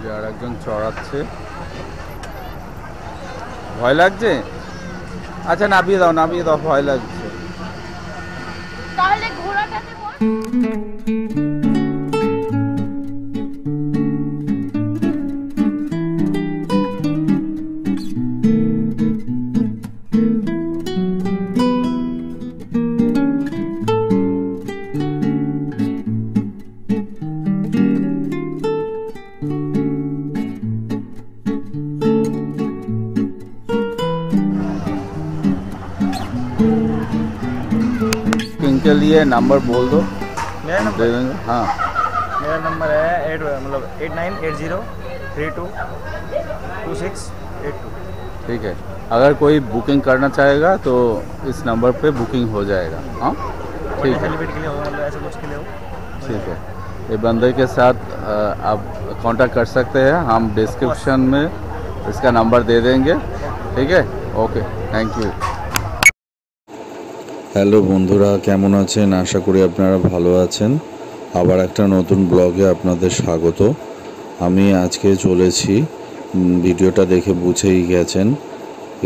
যার একজন চড়াচ্ছে। ভয় লাগছে? আচ্ছা নামিয়ে দাও, ভয় লাগছে। তাহলে ঘোড়াটাতে বল। इनके लिए नंबर बोल दो। मेरा नंबर दे देंगे। हाँ मेरा नंबर है 8980322682। ठीक है, अगर कोई बुकिंग करना चाहेगा तो इस नंबर पे बुकिंग हो जाएगा। हाँ ठीक है, सेलिब्रेट के लिए हो, मतलब ऐसे कुछ के लिए हो। ठीक है। ये बंदे के साथ आप कांटेक्ट कर सकते हैं, हम डिस्क्रिप्शन में इसका नंबर दे देंगे। ठीक है, ओके, थैंक यू। হ্যালো বন্ধুরা, কেমন আছেন? আশা করি আপনারা ভালো আছেন। আবার একটা নতুন ব্লগে আপনাদের স্বাগত। আমি আজকে চলেছি, ভিডিওটা দেখে বুঝেই গেছেন,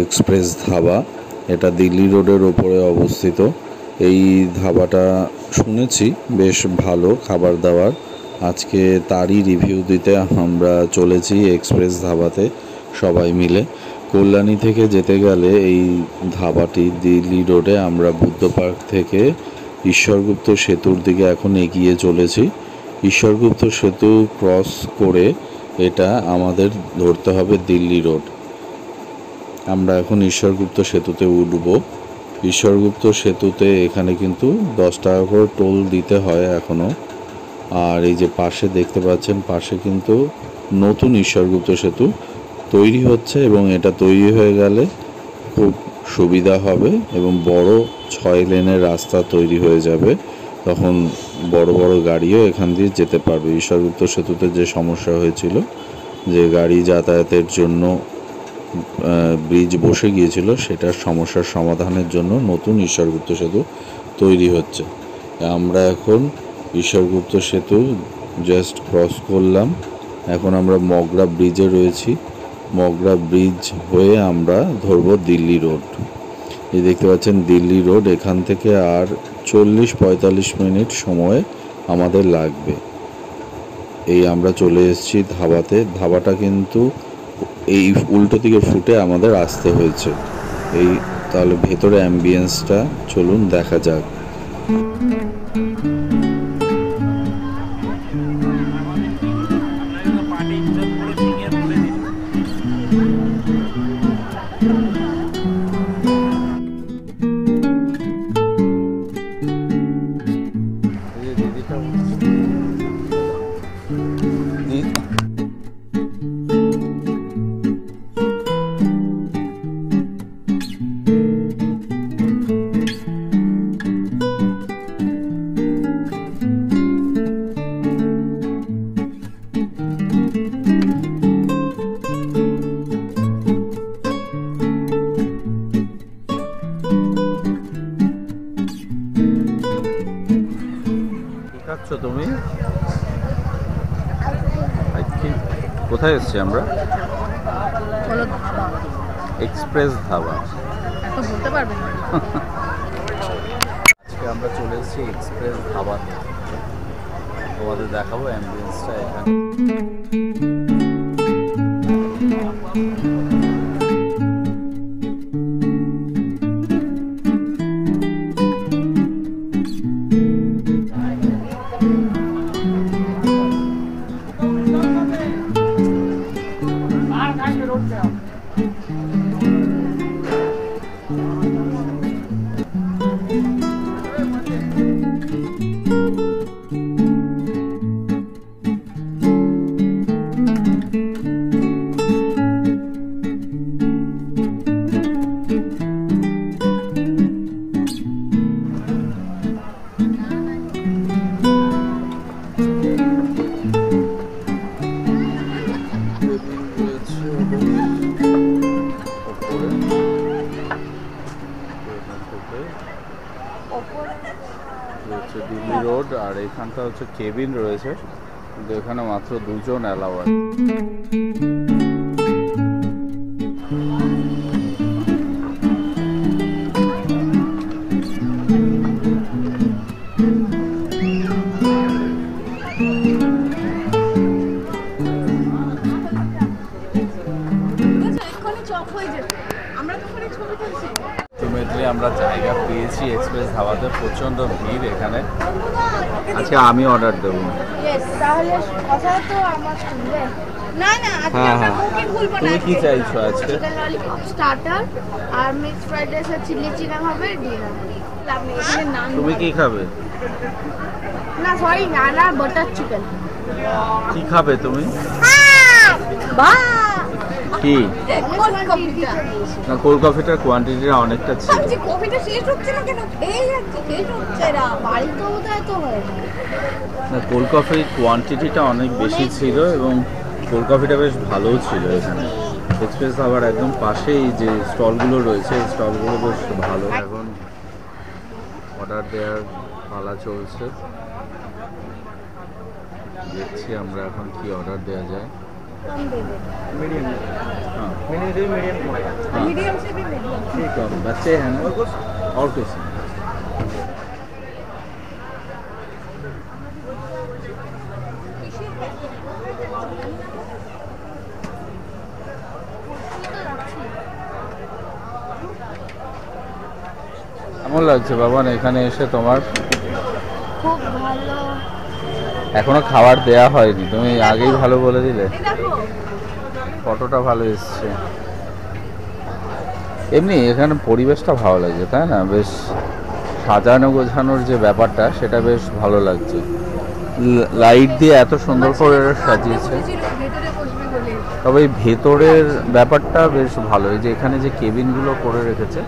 এক্সপ্রেস ধাবা। এটা দিল্লি রোডের ওপরে অবস্থিত। এই ধাবাটা শুনেছি বেশ ভালো খাবার দাবার। আজকে তারই রিভিউ দিতে আমরা চলেছি এক্সপ্রেস ধাবাতে সবাই মিলে। কল্যাণী থেকে যেতে গেলে এই ধাবাটি দিল্লি রোডে, আমরা বুদ্ধ পার্ক থেকে ঈশ্বরগুপ্ত সেতুর দিকে এখন এগিয়ে চলেছি। ঈশ্বরগুপ্ত সেতু ক্রস করে এটা আমাদের ধরতে হবে দিল্লি রোড। আমরা এখন ঈশ্বরগুপ্ত সেতুতে উঠব। ঈশ্বরগুপ্ত সেতুতে এখানে কিন্তু 10 টাকা করে টোল দিতে হয় এখনও। আর এই যে পাশে দেখতে পাচ্ছেন, পাশে কিন্তু নতুন ঈশ্বরগুপ্ত সেতু তৈরি হচ্ছে, এবং এটা তৈরি হয়ে গেলে খুব সুবিধা হবে এবং বড় 6 লেনের রাস্তা তৈরি হয়ে যাবে। তখন বড় বড় গাড়িও এখান দিয়ে যেতে পারবে। ঈশ্বরগুপ্ত সেতুতে যে সমস্যা হয়েছিল, যে গাড়ি যাতায়াতের জন্য ব্রিজ বসে গিয়েছিল, সেটার সমস্যার সমাধানের জন্য নতুন ঈশ্বরগুপ্ত সেতু তৈরি হচ্ছে। আমরা এখন ঈশ্বরগুপ্ত সেতু জাস্ট ক্রস করলাম। এখন আমরা মগরা ব্রিজে রয়েছি। মগরা ব্রিজ হয়ে আমরা ধরব দিল্লি রোড। এই দেখতে পাচ্ছেন দিল্লি রোড। এখান থেকে আর 40-45 মিনিট সময় আমাদের লাগবে। এই আমরা চলে এসেছি ধাবাতে। ধাবাটা কিন্তু এই উল্টো দিকে ফুটে আমাদের আসতে হয়েছে। এই তাহলে ভেতরে অ্যাম্বিয়েন্সটা চলুন দেখা যাক। তুমি কোথায় এসেছি আমরা? এক্সপ্রেস ধাবা। বলতে পারবেন না। আজকে আমরা চলে এসেছি এক্সপ্রেস ধাবাতে। তোমাদের দেখাবো অ্যাম্বিয়েন্সটা এখানে। দিল্লি রোড, আর এখানটা হচ্ছে কেবিন রয়েছে। কিন্তু এখানে মাত্র 2 জন অ্যালাউ আছে। আলটিমেটলি আমরা জায়গা পেয়েছি এক্সপ্রেস ধাবাতে। প্রচন্ড ভিড় এখানে। আজকে আমি অর্ডার দেবো। তাহলে কথা তো আমার শুনবে। না না, আজকে হ্যাঁ, আমরা হ্যাঁ। কুকিং ভুলবো না। তুমি কি চাইছো আজকে? চিকেন ললিপপ স্টার্টার আর মিক্সড ফ্রাইড রাইস আর চিলি চিকেন হবে ডিনার। এখানে নান। তুমি কি খাবে? না সরি, নান আর বাটার চিকেন। কি খাবে তুমি? বাহ! কি কোল্ড কফিটা। না, কোল্ড কফিটার কোয়ান্টিটিটা অনেকটা ছিল। যে কফিটা শেষ হচ্ছে না কেন? খেয়ে যাচ্ছে, শেষ হচ্ছে না। বাড়িতে বোধহয় তো হয় না। না, কোল্ড কফির কোয়ান্টিটিটা অনেক বেশি ছিল এবং কোল্ড কফিটা বেশ ভালোও ছিল এখানে। এক্সপ্রেস আবার একদম পাশেই যে স্টলগুলো রয়েছে এই স্টলগুলো বেশ ভালো। এখন অর্ডার দেওয়ার পালা চলছে। দেখছি আমরা এখন কি অর্ডার দেওয়া যায়। मीडियम हाँ मीडियम से मीडियम हाँ मीडियम से भी मीडियम। ठीक है, बच्चे हैं ना और कुछ কেমন লাগছে বাবান এখানে এসে তোমার? খুব ভালো। এখনো খাবার দেয়া হয়নি, তুমি আগেই ভালো বলে দিলে। দেখো ফটোটা ভালো এসছে। এমনি এখানে পরিবেশটা ভালো লাগছে, তাই না? বেশ সাজানো গোছানোর যে ব্যাপারটা সেটা বেশ ভালো লাগছে। লাইট দিয়ে এত সুন্দর করে সাজিয়েছে। ভেতরে বসবে বলে। তবে এই ভেতরের ব্যাপারটা বেশ ভালো। এই যে এখানে যে কেবিনগুলো করে রেখেছে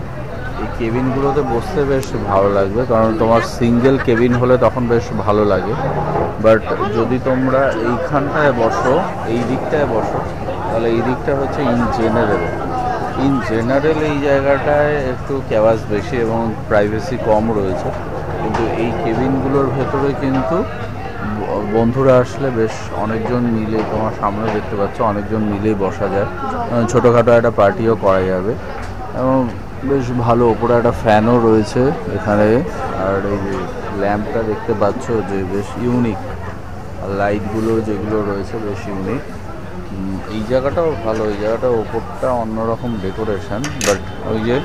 এই কেবিনগুলোতে বসতে বেশ ভালো লাগবে, কারণ তোমার সিঙ্গেল কেবিন হলে তখন বেশ ভালো লাগে। বাট যদি তোমরা এইখানটায় বসো, এই দিকটায় বসো, তাহলে এই দিকটা হচ্ছে ইন জেনারেল এই জায়গাটায় একটু ক্যাওয়াজ বেশি এবং প্রাইভেসি কম রয়েছে। কিন্তু এই কেবিনগুলোর ভেতরে কিন্তু বন্ধুরা আসলে বেশ অনেকজন মিলে, তোমার সামনে দেখতে পাচ্ছ অনেকজন মিলেই বসা যায়। ছোটোখাটো একটা পার্টিও করা যাবে এবং বেশ ভালো। ওপরে একটা ফ্যানও রয়েছে এখানে। আর এই যে ল্যাম্পটা দেখতে পাচ্ছ যে বেশ ইউনিক, আর লাইটগুলো যেগুলো রয়েছে বেশ ইউনিক। এই জায়গাটাও ভালো। এই জায়গাটা ওপরটা অন্যরকম ডেকোরেশন। বাট ওই যে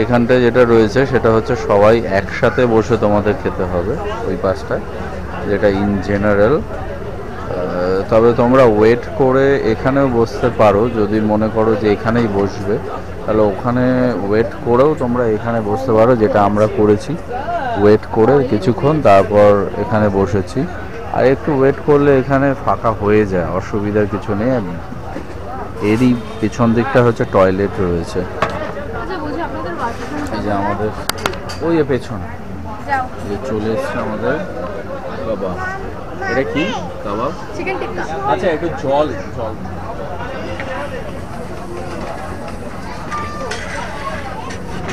এখানটা যেটা রয়েছে সেটা হচ্ছে সবাই একসাথে বসে তোমাদের খেতে হবে ওই পাশটায়, যেটা ইন জেনারেল। তবে তোমরা ওয়েট করে এখানেও বসতে পারো, যদি মনে করো যে এখানেই বসবে তাহলে ওখানে ওয়েট করেও তোমরা এখানে বসতে পারো, যেটা আমরা করেছি। ওয়েট করে কিছুক্ষণ তারপর এখানে বসেছি। আর একটু ওয়েট করলে এখানে ফাঁকা হয়ে যায়, অসুবিধার কিছু নেই। এরই পেছন দিকটা হচ্ছে টয়লেট রয়েছে। আচ্ছা বলছি আপনাদের এই যে আমাদের ওই যে পেছন যাও যে চলে এসছে আমাদের কাবাব। এটা কি কাবাব? চিকেন টিক্কা। আচ্ছা একটু জল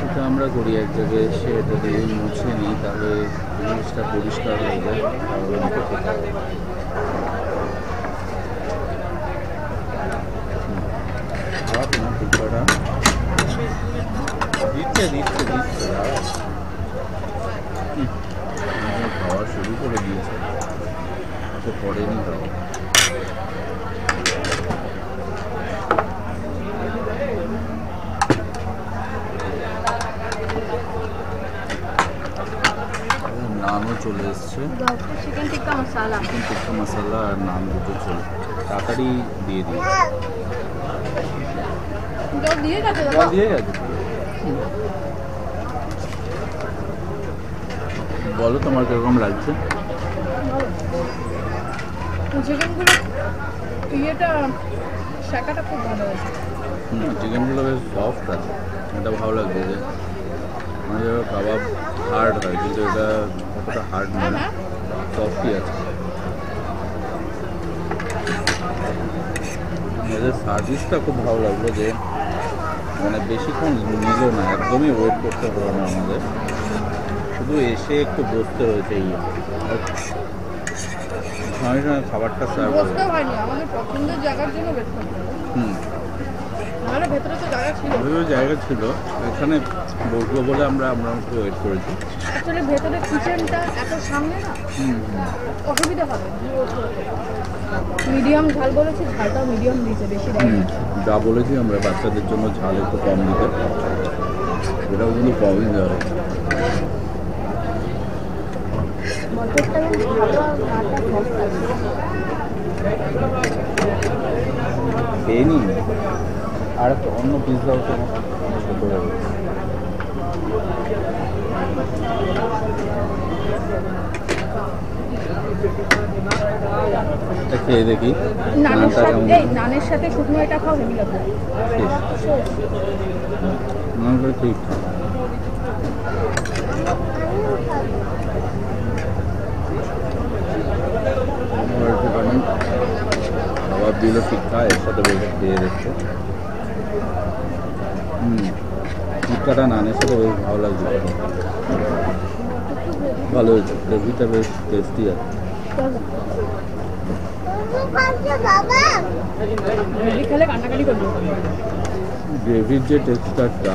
এটা আমরা করি এক জায়গায় এসে এটা দিয়ে মুছে নিই, তাহলে জিনিসটা পরিষ্কার হয়ে যায়। তাহলে আমাকে খেতে হবে। না টিক্কাটা দিচ্ছে দাঁড়া। খাওয়া শুরু করে দিয়েছে, তো পড়েনি তাও। নানও চলে এসছে, চিকেন টিক্কা মশলা। চিকেন টিক্কা মশলা আর নান দুটো চলে। তাড়াতাড়ি দিয়ে দিই। জল দিয়ে গেছে জল দাদা? দিয়ে গেছে। বলো তোমার কিরকম লাগছে? চিকেনগুলো ইয়েটা শাকাটা খুব ভালো হয়েছে। চিকেনগুলো বেশ সফট আছে, এটা ভালো লাগছে। যে আমাদের কাবাব হার্ড হয় কিন্তু এটা অতটা হার্ড নয়, সফটই আছে। এদের সার্ভিসটা খুব ভালো লাগলো, যে মানে বেশিক্ষণ নিল না, একদমই ওয়েট করতে হলো না আমাদের, শুধু এসে একটু বসতে হয়েছে। এই আমি না খাবারটা সার্ভ বসতেও হয়নি, আমাদের পছন্দের জায়গার জন্য ওয়েট করতে হবে। নাহলে ভেতরে তো জায়গা ছিল। ওই জায়গা ছিল, এখানে বসবো বলে আমরা একটু ওয়েট করেছি। আসলে ভেতরে কিচেনটা এত সামনে না, অসুবিধা হবে। মিডিয়াম ঝাল বলেছি, ঝালটাও মিডিয়াম দিয়েছে, বেশি দেয়নি। যা বলেছি আমরা বাচ্চাদের জন্য ঝাল একটু কম দিতে, এটাও কিন্তু কমই দেওয়া। মটরটা কিন্তু ভালো আর নাটা সস্তা ছিল। খেয়ে নি আর একটা অন্য পিৎজা হচ্ছে ছোটো হবে। এটা খেয়ে দেখি নানের নানটা সাথে, কেমন। এই নানের সাথে শুকনো এটা খাও, হেভি লাগবে। নানটা ঠিক খাবার দিল টিক্কা এর সাথে বেশ খেয়ে দেখছে। টিক্কাটা নানের সাথে বেশ ভালো লাগছে, ভালো হয়েছে, গ্রেভিটা বেশ টেস্টি আছে। হেভি খেলে কান্নাকাটি করবে। গ্রেভির যে টেক্সচারটা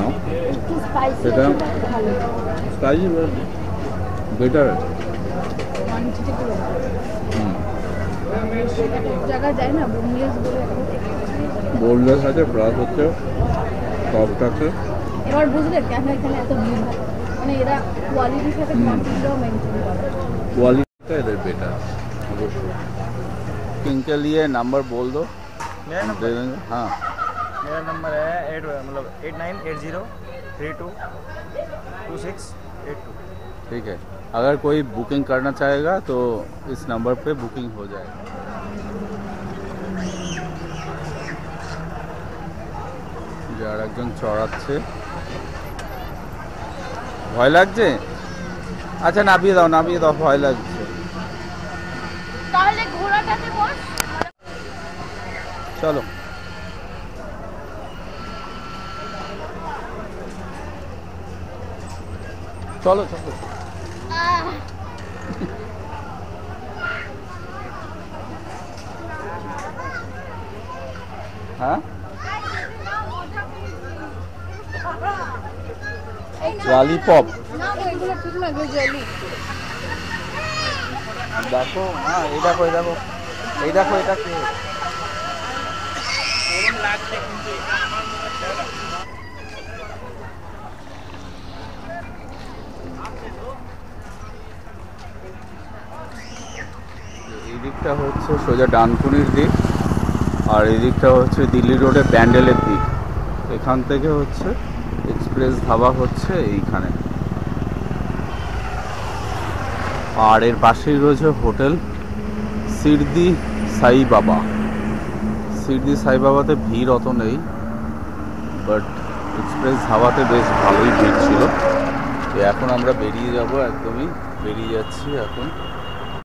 একটু স্পাইসি সেটা ভালো। Spicy better. জায়গা যায় না, বোনলেস বলে। বোনলেস আছে, প্লাস হচ্ছে সফট আছে। এবার বুঝলে কেন এখানে এত ভিড় হয়, মানে এরা কোয়ালিটির সাথে কোয়ান্টিটিটাও মেনটেন করে। क्वालिटी इधर बेटा किनके लिए नंबर बोल दो, मेरा दे नंबर देंगे। हाँ मेरा नंबर है 8980322682। ठीक है, अगर कोई बुकिंग करना चाहेगा तो इस नंबर पे बुकिंग हो जाएगा। যে আর একজন চড়াচ্ছে, ভয় লাগছে? আচ্ছা নামিয়ে দাও, ভয় লাগছে। তাহলে ঘোড়াটাতে বস। চলো চলো চলো। হ্যাঁ ললিপপ না এগুলো ঠিক না, জেলি। দেখো, হ্যাঁ এই দেখো এটা কি? এই দিকটা হচ্ছে সোজা ডানকুনির দিক, আর এই দিকটা হচ্ছে দিল্লি রোডে ব্যান্ডেলের দিক। এখান থেকে হচ্ছে এক্সপ্রেস ধাবা হচ্ছে এইখানে, আর এর পাশেই রয়েছে হোটেল শিরদি সাই বাবা। শিরদি সাই বাবাতে ভিড় অত নেই, বাট এক্সপ্রেস ধাবাতে বেশ ভালোই ভিড় ছিল। তো এখন আমরা বেরিয়ে যাব, একদমই বেরিয়ে যাচ্ছি এখন।